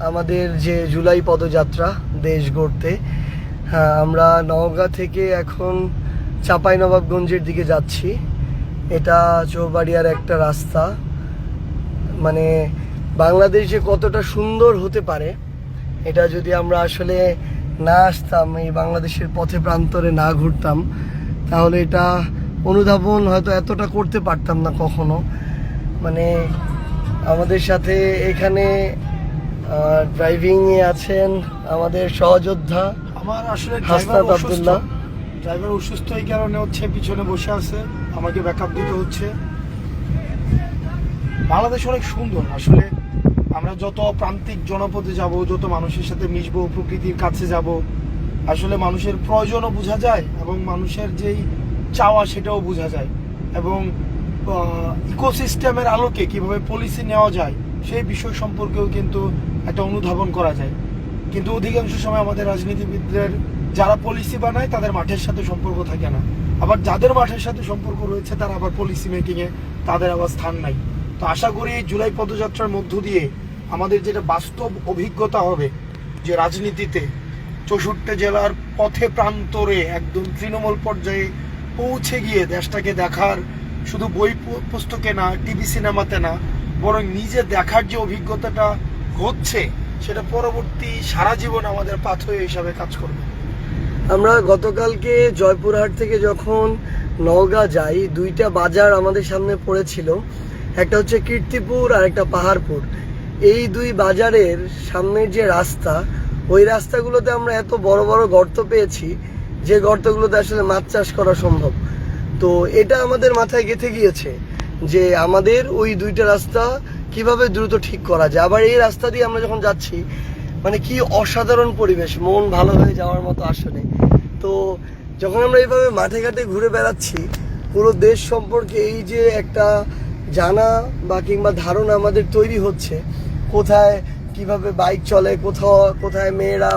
আমাদের যে জুলাই পদযাত্রা দেশ গড়তে, হ্যাঁ আমরা নওগাঁ থেকে এখন চাঁপাইনবাবগঞ্জের দিকে যাচ্ছি। এটা চৌবাড়িয়ার একটা রাস্তা, মানে বাংলাদেশ যে কতটা সুন্দর হতে পারে এটা যদি আমরা আসলে না আসতাম, এই বাংলাদেশের পথে প্রান্তরে না ঘুরতাম, তাহলে এটা অনুধাবন হয়তো এতটা করতে পারতাম না কখনো। মানে আমাদের সাথে এখানে ড্রাইভিংয়ে আছেন আমাদের সহযোদ্ধা আমার আসলে হাসনাত আব্দুল্লাহ। ড্রাইভার অসুস্থ এই কারণে হচ্ছে পিছনে বসে আছে, আমাকে ব্যাকআপ দিতে হচ্ছে। বাংলাদেশ অনেক সুন্দর আসলে। আমরা যত প্রান্তিক জনপদে যাব, যত মানুষের সাথে মিশবো, প্রকৃতির কাছে যাব, আসলে মানুষের প্রয়োজনও বোঝা যায় এবং মানুষের যেই চাওয়া সেটাও বোঝা যায়, এবং ইকোসিস্টেমের আলোকে কিভাবে পলিসি নেওয়া যায় সেই বিষয় সম্পর্কেও কিন্তু একটা অনুধাবন করা যায়। কিন্তু অধিকাংশ সময় আমাদের রাজনীতিবিদদের যারা পলিসি বানায় তাদের মাঠের সাথে সম্পর্ক থাকে না, আবার যাদের মাঠের সাথে সম্পর্ক রয়েছে তারা আবার পলিসি মেকিংয়ে তাদের আবার স্থান নাই। তো আশা করি এই জুলাই পদযাত্রার মধ্য দিয়ে আমাদের যেটা বাস্তব অভিজ্ঞতা হবে যে রাজনীতিতে 64 জেলার পথে প্রান্তরে একদম তৃণমূল পর্যায়ে পৌঁছে গিয়ে দেশটাকে দেখার, শুধু বই পুস্তকে না, টিভি সিনেমাতে না, বরং নিজে দেখার যে অভিজ্ঞতাটা হচ্ছে সেটা পরবর্তী সারা জীবন আমাদের পাথেয় হিসাবে কাজ করবে। আমরা গতকালকে জয়পুরহাট থেকে যখন নওগাঁ যাই, দুইটা বাজার আমাদের সামনে পড়েছিল, একটা হচ্ছে কীর্তিপুর আর একটা পাহাড়পুর। এই দুই বাজারের সামনের যে রাস্তা, ওই রাস্তাগুলোতে আমরা এত বড় বড় গর্ত পেয়েছি যে গর্তগুলোতে আসলে মাছ চাষ করা সম্ভব। তো এটা আমাদের মাথায় গেঁথে গিয়েছে যে আমাদের ওই দুইটা রাস্তা কিভাবে দ্রুত ঠিক করা যায়। আবার এই রাস্তা দিয়ে আমরা যখন যাচ্ছি, মানে কি অসাধারণ পরিবেশ, মন ভালো হয়ে যাওয়ার মতো আসলে। তো যখন আমরা এইভাবে মাঠে ঘাটে ঘুরে বেড়াচ্ছি, পুরো দেশ সম্পর্কে এই যে একটা জানা বা কিংবা ধারণা আমাদের তৈরি হচ্ছে, কোথায় কিভাবে বাইক চলে, কোথায় মেয়েরা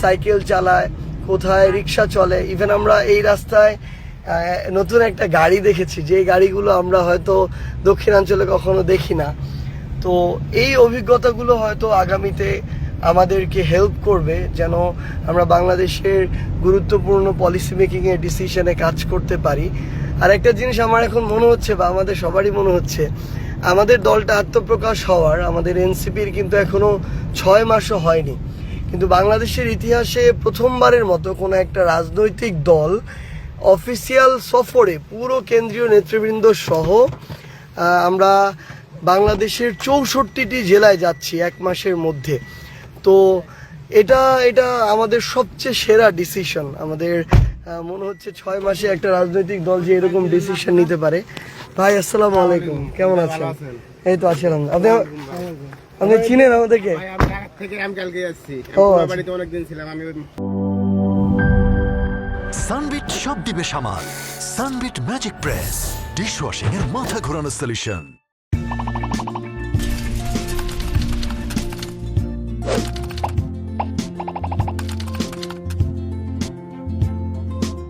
সাইকেল চালায়, কোথায় রিক্সা চলে। ইভেন আমরা এই রাস্তায় নতুন একটা গাড়ি দেখেছি, যে গাড়িগুলো আমরা হয়তো দক্ষিণাঞ্চলে কখনো দেখি না। তো এই অভিজ্ঞতাগুলো হয়তো আগামীতে আমাদেরকে হেল্প করবে যেন আমরা বাংলাদেশের গুরুত্বপূর্ণ পলিসি মেকিংয়ের ডিসিশনে কাজ করতে পারি। আর একটা জিনিস আমার এখন মনে হচ্ছে, বা আমাদের সবারই মনে হচ্ছে, আমাদের দলটা আত্মপ্রকাশ হওয়ার, আমাদের এনসিপির কিন্তু এখনো 6 মাসও হয়নি, কিন্তু বাংলাদেশের ইতিহাসে প্রথমবারের মতো কোনো একটা রাজনৈতিক দল অফিসিয়াল সফরে পুরো কেন্দ্রীয় নেতৃবৃন্দ সহ আমরা বাংলাদেশের 64টি জেলায় যাচ্ছি 1 মাসের মধ্যে। তো এটা আমাদের সবচেয়ে সেরা ডিসিশন। আমাদের মনে হচ্ছে 6 মাসে একটা রাজনৈতিক দল যে এরকম ডিসিশন নিতে পারে। ভাই আসসালামু আলাইকুম, কেমন আছেন? এই তো আছেন। আপনি চিনেন আমাদেরকে? সানবিট সব দিবে সামাল। সানবিট ম্যাজিক প্রেস ডিশওয়াশিং এর মাথা ঘোরানো সলিউশন।